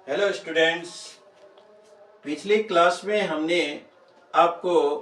Hello students. पिछली class में हमने आपको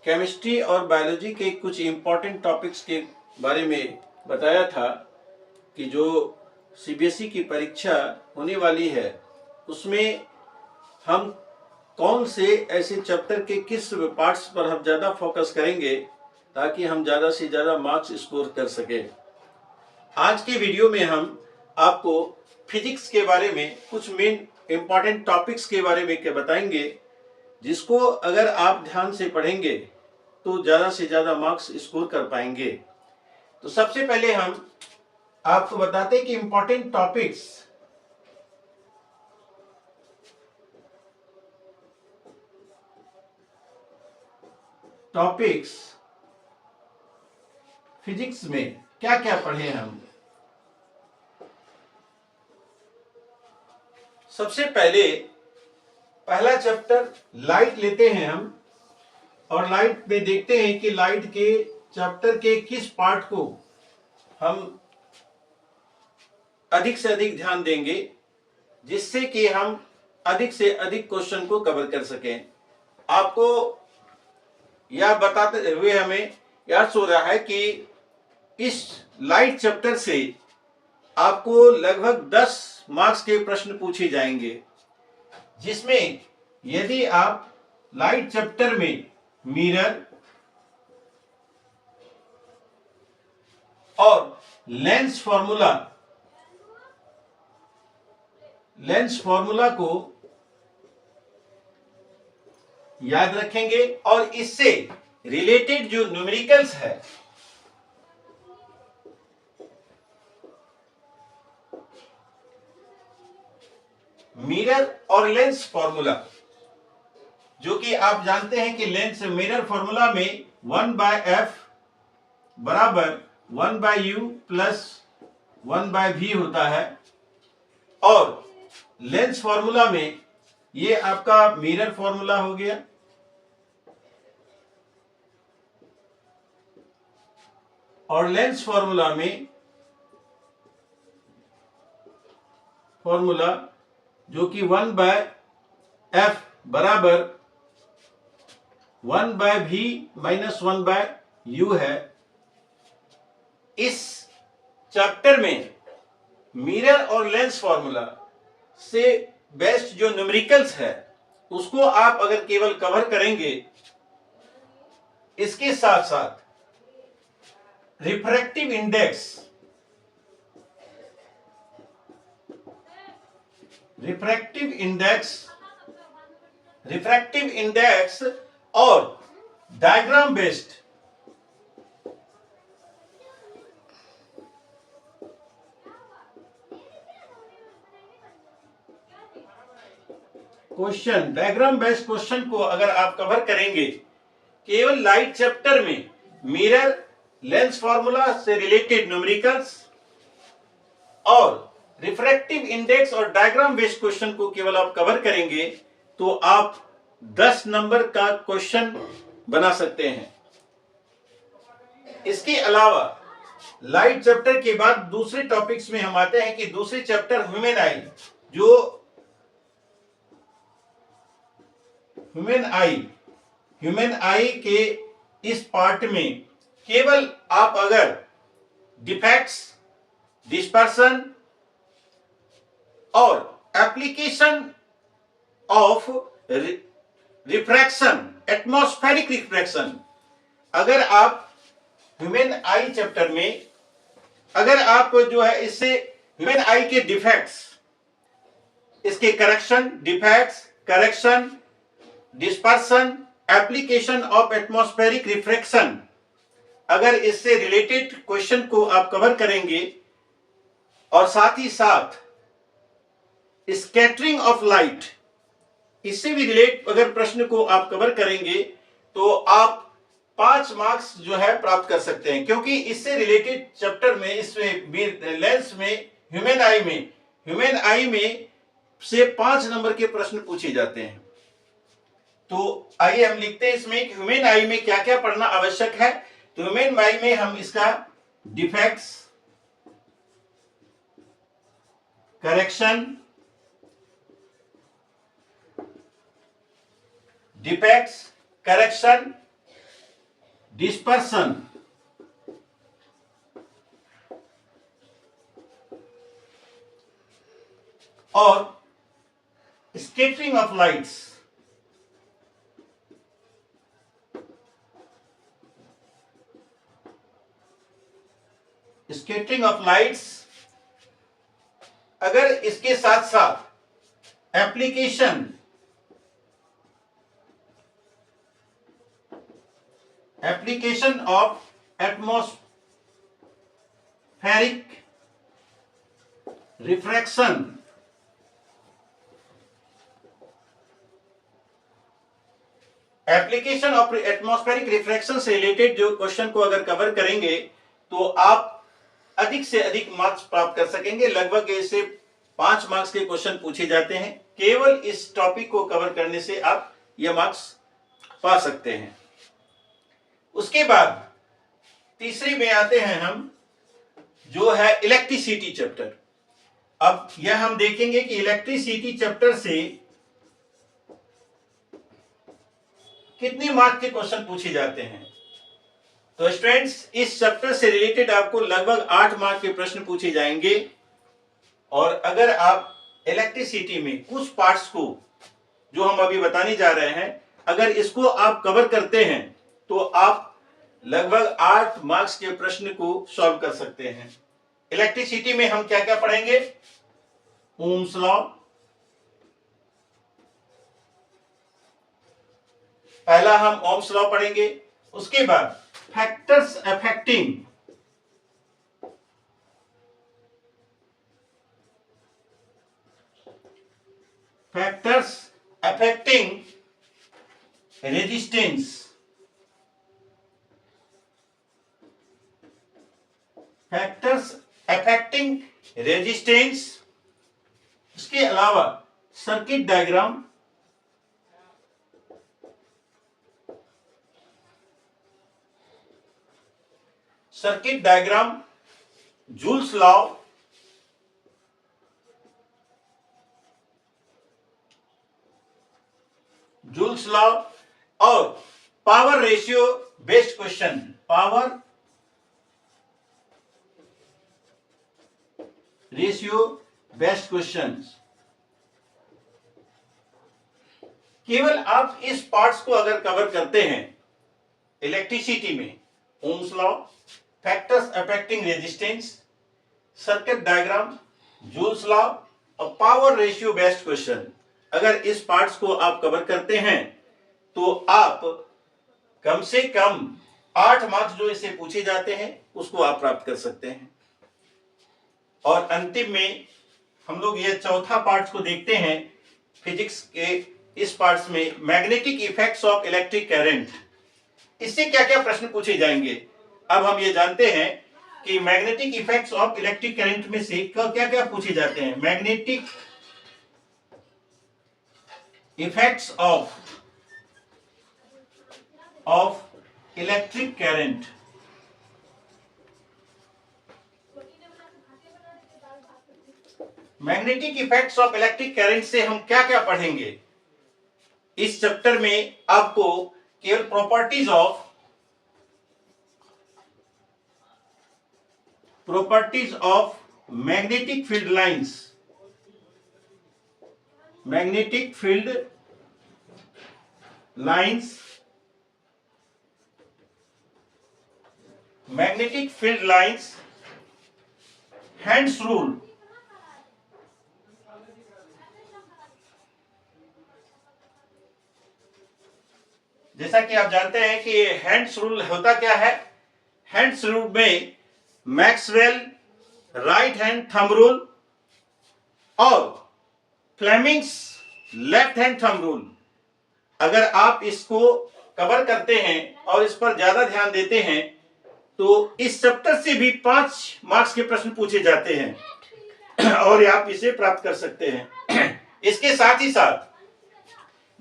केमिस्ट्री और बायोलॉजी के कुछ इम्पॉर्टेंट टॉपिक्स के बारे में बताया था कि जो सीबीएसई की परीक्षा होने वाली है उसमें हम कौन से ऐसे चैप्टर के किस पार्ट्स पर हम ज़्यादा फोकस करेंगे ताकि हम ज़्यादा से ज़्यादा मार्क्स स्कोर कर सकें। आज के वीडियो में हम आपको फिजिक्स के बारे में कुछ मेन इंपॉर्टेंट टॉपिक्स के बारे में क्या बताएंगे, जिसको अगर आप ध्यान से पढ़ेंगे तो ज़्यादा से ज़्यादा मार्क्स स्कोर कर पाएंगे। तो सबसे पहले हम आपको बताते हैं कि इंपॉर्टेंट टॉपिक्स फिजिक्स में क्या क्या पढ़े हम। सबसे पहले पहला चैप्टर लाइट लेते हैं हम, और लाइट में देखते हैं कि लाइट के चैप्टर के किस पार्ट को हम अधिक से अधिक ध्यान देंगे, जिससे कि हम अधिक से अधिक क्वेश्चन को कवर कर सकें। आपको यह बताते हुए हमें याद हो रहा है कि इस लाइट चैप्टर से आपको लगभग 10 मार्क्स के प्रश्न पूछे जाएंगे, जिसमें यदि आप लाइट चैप्टर में मिरर और लेंस फॉर्मूला को याद रखेंगे और इससे रिलेटेड जो न्यूमेरिकल्स है मिरर और लेंस फॉर्मूला, जो कि आप जानते हैं कि लेंस मिरर फॉर्मूला में 1/f बराबर 1/u प्लस 1/v होता है, और लेंस फॉर्मूला में ये आपका मिरर फॉर्मूला हो गया, और लेंस फॉर्मूला जो कि 1/f बराबर 1/v माइनस 1/u है। इस चैप्टर में मिरर और लेंस फॉर्मूला से बेस्ट जो न्यूमेरिकल्स है उसको आप अगर केवल कवर करेंगे, इसके साथ साथ रिफ्रैक्टिव इंडेक्स और डायग्राम बेस्ड क्वेश्चन को अगर आप कवर करेंगे केवल लाइट चैप्टर में मिरर लेंस फॉर्मूला से रिलेटेड न्यूमेरिकल्स और रिफ्रैक्टिव इंडेक्स और डायग्राम बेस्ड क्वेश्चन को केवल आप कवर करेंगे तो आप 10 नंबर का क्वेश्चन बना सकते हैं। इसके अलावा लाइट चैप्टर के बाद दूसरे टॉपिक्स में हम आते हैं कि दूसरे चैप्टर ह्यूमन आई के इस पार्ट में केवल आप अगर डिफेक्ट्स, डिस्पर्शन और application of refraction, atmospheric refraction, अगर आप ह्यूमन आई चैप्टर में अगर आप जो है इससे ह्यूमन आई के डिफेक्ट्स, इसके correction, dispersion, application of atmospheric refraction, अगर इससे रिलेटेड क्वेश्चन को आप कवर करेंगे और साथ ही साथ स्कैटरिंग ऑफ लाइट, इससे भी रिलेट अगर प्रश्न को आप कवर करेंगे तो आप 5 मार्क्स जो है प्राप्त कर सकते हैं, क्योंकि इससे रिलेटेड चैप्टर में इसमें लेंस में ह्यूमन आई में से 5 नंबर के प्रश्न पूछे जाते हैं। तो आइए हम लिखते हैं इसमें कि ह्यूमन आई में क्या क्या पढ़ना आवश्यक है। तो ह्यूमन आई में हम इसका defects, correction, defects, correction, dispersion और scattering of lights. Scattering of lights, अगर इसके साथ साथ application of atmospheric refraction, application of atmospheric refraction से रिलेटेड जो क्वेश्चन को अगर कवर करेंगे तो आप अधिक से अधिक मार्क्स प्राप्त कर सकेंगे। लगभग ऐसे 5 मार्क्स के क्वेश्चन पूछे जाते हैं। केवल इस टॉपिक को कवर करने से आप यह मार्क्स पा सकते हैं। उसके बाद तीसरी में आते हैं हम, जो है इलेक्ट्रिसिटी चैप्टर। अब यह हम देखेंगे कि इलेक्ट्रिसिटी चैप्टर से कितने मार्क्स के क्वेश्चन पूछे जाते हैं। तो स्टूडेंट्स, इस चैप्टर से रिलेटेड आपको लगभग 8 मार्क के प्रश्न पूछे जाएंगे। और अगर आप इलेक्ट्रिसिटी में कुछ पार्ट्स को जो हम अभी बताने जा रहे हैं, अगर इसको आप कवर करते हैं तो आप लगभग 8 मार्क्स के प्रश्न को सॉल्व कर सकते हैं। इलेक्ट्रिसिटी में हम क्या क्या पढ़ेंगे? ओम्स लॉ, पहला हम ओम्स लॉ पढ़ेंगे। उसके बाद factors affecting resistance, factors affecting resistance. इसके अलावा सर्किट डायग्राम, जूल्स लॉ, और पावर रेशियो बेस्ड क्वेश्चन, केवल आप इस पार्ट्स को अगर कवर करते हैं इलेक्ट्रिसिटी में, Ohm's law, factors affecting resistance, circuit diagram, joules law और पावर रेशियो बेस्ड क्वेश्चन, अगर इस पार्ट्स को आप कवर करते हैं तो आप कम से कम 8 मार्क्स जो इसे पूछे जाते हैं उसको आप प्राप्त कर सकते हैं। और अंतिम में हम लोग ये चौथा पार्ट को देखते हैं फिजिक्स के इस पार्ट्स में, magnetic effects of electric current. इससे क्या क्या प्रश्न पूछे जाएंगे? अब हम ये जानते हैं कि magnetic effects of electric current में से क्या क्या पूछे जाते हैं। Magnetic effects of electric current, magnetic effects of electric current से हम क्या क्या पढ़ेंगे? इस चैप्टर में आपको केवल properties of magnetic field lines, magnetic field lines, hands rule, जैसा कि आप जानते हैं कि हैंड्स रूल होता क्या है। हैंड्स रूल में Maxwell right hand thumb rule और Fleming's left hand thumb rule, अगर आप इसको कवर करते हैं और इस पर ज्यादा ध्यान देते हैं तो इस चैप्टर से भी 5 मार्क्स के प्रश्न पूछे जाते हैं और आप इसे प्राप्त कर सकते हैं। इसके साथ ही साथ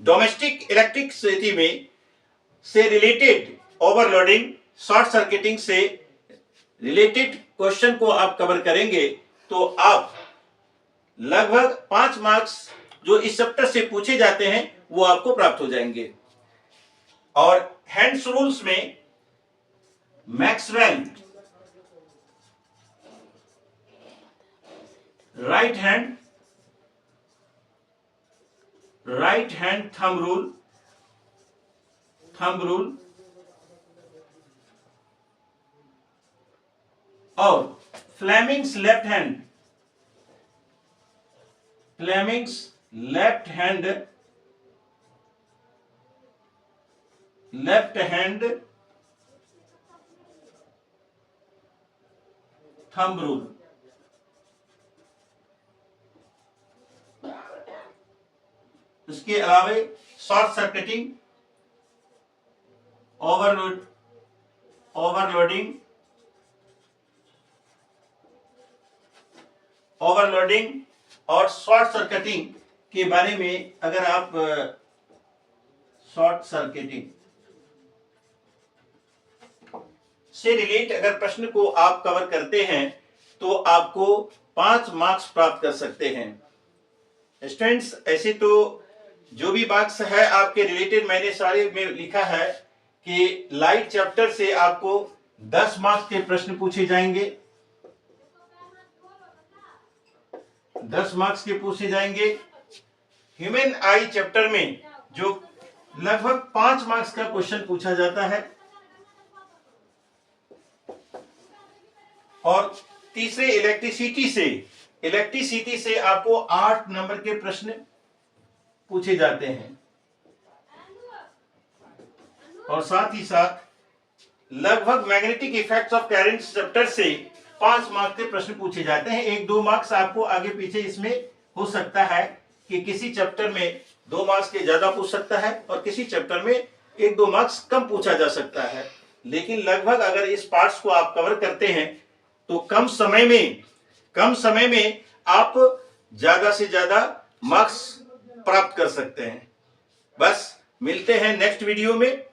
डोमेस्टिक इलेक्ट्रिसिटी में से रिलेटेड ओवरलोडिंग, शॉर्ट सर्किटिंग से रिलेटेड क्वेश्चन को आप कवर करेंगे तो आप लगभग 5 मार्क्स जो इस चैप्टर से पूछे जाते हैं वो आपको प्राप्त हो जाएंगे। और हैंड्स रूल्स में Maxwell right hand thumb rule और Fleming's left hand thumb rule. इसके अलावा शॉर्ट सर्किटिंग, ओवरलोडिंग और शॉर्ट सर्किटिंग के बारे में अगर आप शॉर्ट सर्किटिंग से रिलेट अगर प्रश्न को आप कवर करते हैं तो आपको 5 मार्क्स प्राप्त कर सकते हैं। स्टूडेंट्स, ऐसे तो जो भी मार्क्स है आपके रिलेटेड मैंने सारे में लिखा है कि लाइट चैप्टर से आपको 10 मार्क्स के प्रश्न पूछे जाएंगे, 10 मार्क्स के पूछे जाएंगे। ह्यूमन आई चैप्टर में जो लगभग 5 मार्क्स का क्वेश्चन पूछा जाता है और तीसरे इलेक्ट्रिसिटी से आपको 8 नंबर के प्रश्न पूछे जाते हैं और साथ ही साथ लगभग magnetic effects of current chapter से 5 मार्क्स के प्रश्न पूछे जाते हैं। 1-2 मार्क्स आपको आगे पीछे इसमें हो सकता है कि किसी चैप्टर में 2 मार्क्स के ज्यादा पूछ सकता है और किसी चैप्टर में 1-2 मार्क्स कम पूछा जा सकता है, लेकिन लगभग अगर इस पार्ट्स को आप कवर करते हैं तो कम समय में आप ज्यादा से ज्यादा मार्क्स प्राप्त कर सकते हैं। बस मिलते हैं नेक्स्ट वीडियो में।